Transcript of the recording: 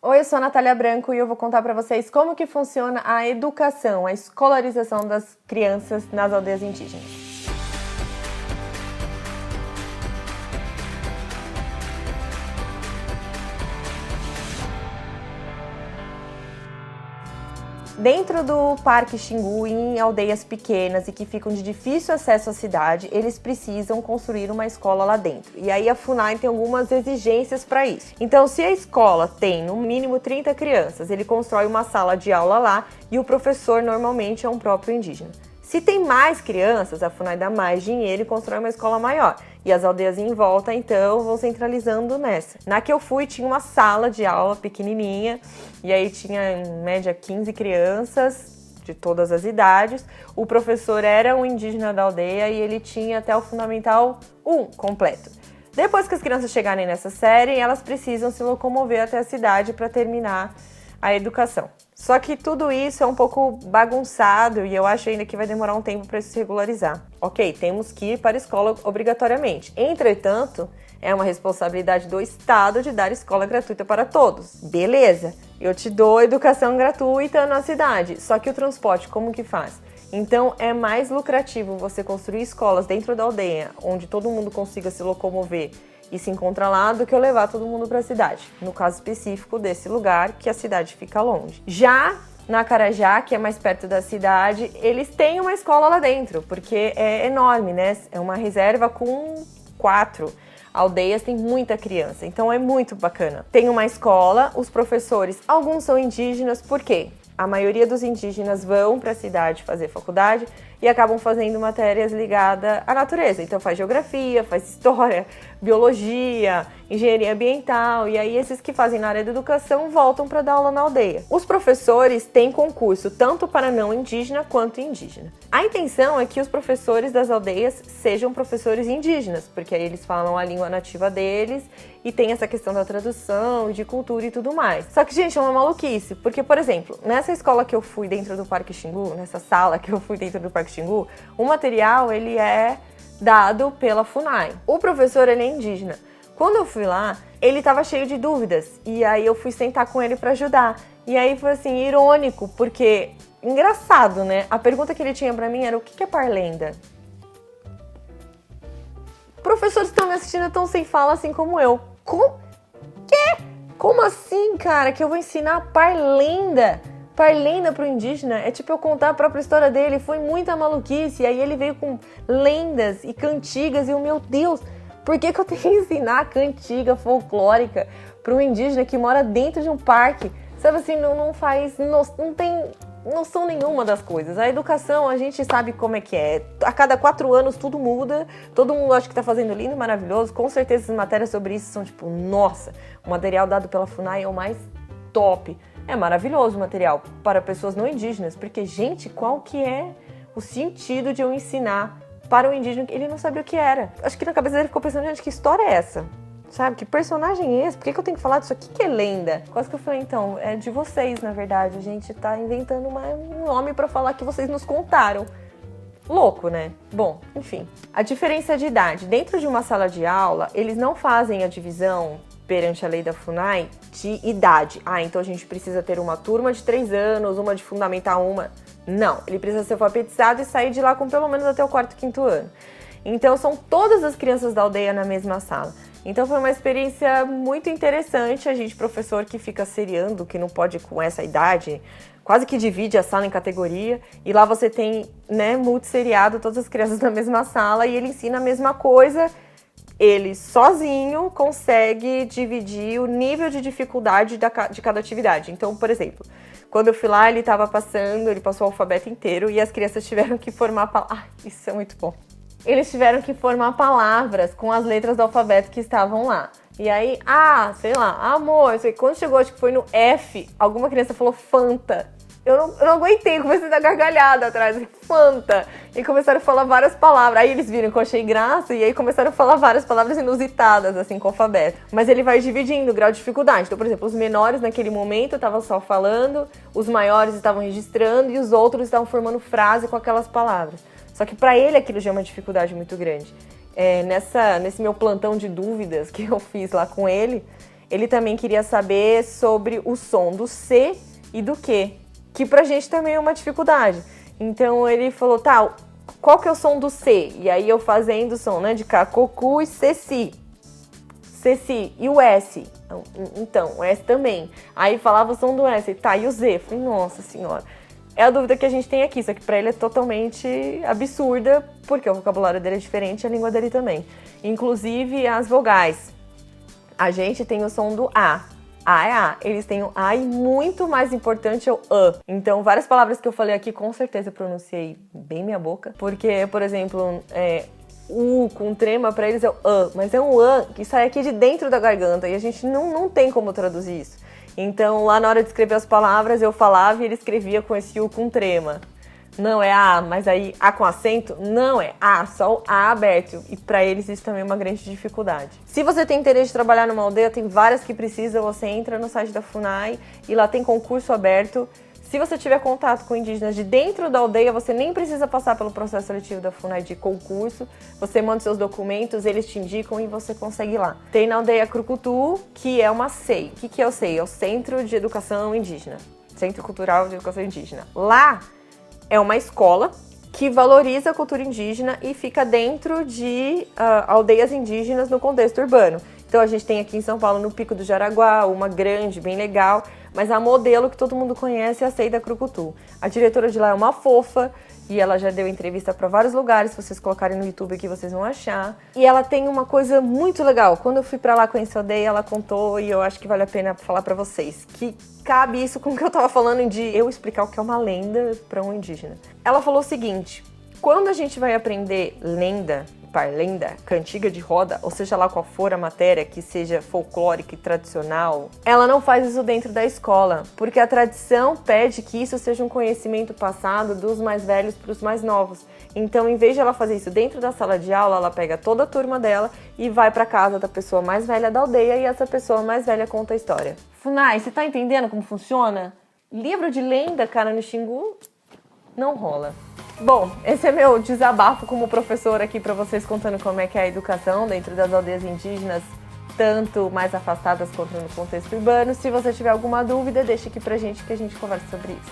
Oi, eu sou a Natália Branco e eu vou contar para vocês como que funciona a educação, a escolarização das crianças nas aldeias indígenas. Dentro do Parque Xingu, em aldeias pequenas e que ficam de difícil acesso à cidade, eles precisam construir uma escola lá dentro. E aí a FUNAI tem algumas exigências para isso. Então, se a escola tem no mínimo 30 crianças, ele constrói uma sala de aula lá e o professor normalmente é um próprio indígena. Se tem mais crianças, a FUNAI dá mais dinheiro e constrói uma escola maior. E as aldeias em volta, então, vão centralizando nessa. Na que eu fui, tinha uma sala de aula pequenininha, e aí tinha, em média, 15 crianças de todas as idades. O professor era um indígena da aldeia e ele tinha até o Fundamental 1 completo. Depois que as crianças chegarem nessa série, elas precisam se locomover até a cidade para terminar a educação. Só que tudo isso é um pouco bagunçado e eu acho ainda que vai demorar um tempo para isso se regularizar. Ok, temos que ir para a escola obrigatoriamente. Entretanto, é uma responsabilidade do Estado de dar escola gratuita para todos. Beleza, eu te dou educação gratuita na cidade, só que o transporte, como que faz? Então, é mais lucrativo você construir escolas dentro da aldeia, onde todo mundo consiga se locomover e se encontra lá, do que eu levar todo mundo para a cidade. No caso específico desse lugar, que a cidade fica longe. Já na Carajá, que é mais perto da cidade, eles têm uma escola lá dentro, porque é enorme, né? É uma reserva com 4 aldeias, tem muita criança, então é muito bacana. Tem uma escola, os professores, alguns são indígenas, por quê? A maioria dos indígenas vão para a cidade fazer faculdade e acabam fazendo matérias ligadas à natureza. Então faz geografia, faz história, biologia, engenharia ambiental. E aí esses que fazem na área da educação voltam para dar aula na aldeia. Os professores têm concurso tanto para não indígena quanto indígena. A intenção é que os professores das aldeias sejam professores indígenas, porque aí eles falam a língua nativa deles e tem essa questão da tradução, de cultura e tudo mais. Só que, gente, é uma maluquice, porque, por exemplo, nessa escola que eu fui dentro do Parque Xingu, nessa sala que eu fui dentro do Parque Xingu, o material, ele é dado pela FUNAI. O professor, ele é indígena. Quando eu fui lá, ele estava cheio de dúvidas, e aí eu fui sentar com ele para ajudar. E aí foi, assim, irônico, porque, engraçado, né? A pergunta que ele tinha para mim era, o que é parlenda? Professores que estão me assistindo estão sem fala, assim como eu. Como assim, cara, que eu vou ensinar parlenda? Parlenda pro indígena é tipo eu contar a própria história dele, foi muita maluquice, e aí ele veio com lendas e cantigas, e eu, meu Deus, por que eu tenho que ensinar cantiga folclórica para um indígena que mora dentro de um parque? Sabe assim, não tem noção nenhuma das coisas. A educação, a gente sabe como é que é. A cada 4 anos tudo muda, todo mundo acha que tá fazendo lindo e maravilhoso. Com certeza as matérias sobre isso são tipo, nossa, o material dado pela FUNAI é o mais top. É maravilhoso o material para pessoas não indígenas, porque, gente, qual que é o sentido de eu ensinar para um indígena que ele não sabia o que era? Acho que na cabeça dele ficou pensando, gente, que história é essa? Sabe, que personagem é esse? Por que eu tenho que falar disso aqui que é lenda? Quase que eu falei, então, é de vocês, na verdade. A gente tá inventando um nome pra falar que vocês nos contaram. Louco, né? Bom, enfim. A diferença de idade. Dentro de uma sala de aula, eles não fazem a divisão perante a lei da FUNAI de idade. Ah, então a gente precisa ter uma turma de 3 anos, uma de fundamental 1. Não, ele precisa ser alfabetizado e sair de lá com pelo menos até o 4º, 5º ano. Então são todas as crianças da aldeia na mesma sala. Então foi uma experiência muito interessante, a gente, professor que fica seriando, que não pode com essa idade, quase que divide a sala em categoria, e lá você tem, né, multisseriado, todas as crianças na mesma sala, e ele ensina a mesma coisa, ele sozinho consegue dividir o nível de dificuldade de cada atividade. Então, por exemplo, quando eu fui lá, ele passou o alfabeto inteiro, e as crianças tiveram que formar palavras. Isso é muito bom. Eles tiveram que formar palavras com as letras do alfabeto que estavam lá. E aí, sei lá, amor, quando chegou, acho que foi no F, alguma criança falou Fanta. Eu não aguentei, comecei a dar gargalhada atrás, Fanta. E começaram a falar várias palavras. Aí eles viram que eu achei graça e aí começaram a falar várias palavras inusitadas, assim, com o alfabeto. Mas ele vai dividindo o grau de dificuldade. Então, por exemplo, os menores naquele momento estavam só falando, os maiores estavam registrando e os outros estavam formando frase com aquelas palavras. Só que para ele aquilo já é uma dificuldade muito grande. Nesse meu plantão de dúvidas que eu fiz lá com ele, Ele também queria saber sobre o som do C e do Q, que pra gente também é uma dificuldade. Então ele falou, tá, qual que é o som do C? E aí eu fazendo o som, né, de cacocu e ceci. Ceci. E o S? Então, o S também. Aí falava o som do S. Tá, e o Z? Falei, nossa senhora. É a dúvida que a gente tem aqui, só que pra ele é totalmente absurda, porque o vocabulário dele é diferente e a língua dele também. Inclusive as vogais. A gente tem o som do A. A é A. Eles têm o A e muito mais importante é o A. Então, várias palavras que eu falei aqui, com certeza eu pronunciei bem minha boca. Porque, por exemplo, U com trema pra eles é o A. Mas é um A que sai aqui de dentro da garganta e a gente não tem como traduzir isso. Então, lá na hora de escrever as palavras, eu falava e ele escrevia com esse U com trema. Não é A, mas aí A com acento? Não é A, só o A aberto. E pra eles isso também é uma grande dificuldade. Se você tem interesse de trabalhar numa aldeia, tem várias que precisam, você entra no site da FUNAI e lá tem concurso aberto. Se você tiver contato com indígenas de dentro da aldeia, você nem precisa passar pelo processo seletivo da FUNAI de concurso. Você manda seus documentos, eles te indicam e você consegue ir lá. Tem na aldeia Crucutu, que é uma CEI. O que é o CEI? É o Centro de Educação Indígena. Centro Cultural de Educação Indígena. Lá é uma escola que valoriza a cultura indígena e fica dentro de aldeias indígenas no contexto urbano. Então a gente tem aqui em São Paulo, no Pico do Jaraguá, uma grande, bem legal, mas a modelo que todo mundo conhece é a CEI da Crucutu. A diretora de lá é uma fofa e ela já deu entrevista para vários lugares, se vocês colocarem no YouTube aqui vocês vão achar. E ela tem uma coisa muito legal, quando eu fui para lá conhecer a aldeia, ela contou e eu acho que vale a pena falar para vocês, que cabe isso com o que eu tava falando de eu explicar o que é uma lenda para um indígena. Ela falou o seguinte, quando a gente vai aprender lenda, parlenda, cantiga de roda, ou seja lá qual for a matéria que seja folclórica e tradicional, ela não faz isso dentro da escola, porque a tradição pede que isso seja um conhecimento passado dos mais velhos para os mais novos. Então, em vez de ela fazer isso dentro da sala de aula, ela pega toda a turma dela e vai para casa da pessoa mais velha da aldeia e essa pessoa mais velha conta a história. Funai, você tá entendendo como funciona? Livro de lenda, cara, no Xingu, não rola. Bom, esse é meu desabafo como professor aqui para vocês contando como é que é a educação dentro das aldeias indígenas, tanto mais afastadas quanto no contexto urbano. Se você tiver alguma dúvida, deixa aqui pra gente que a gente conversa sobre isso.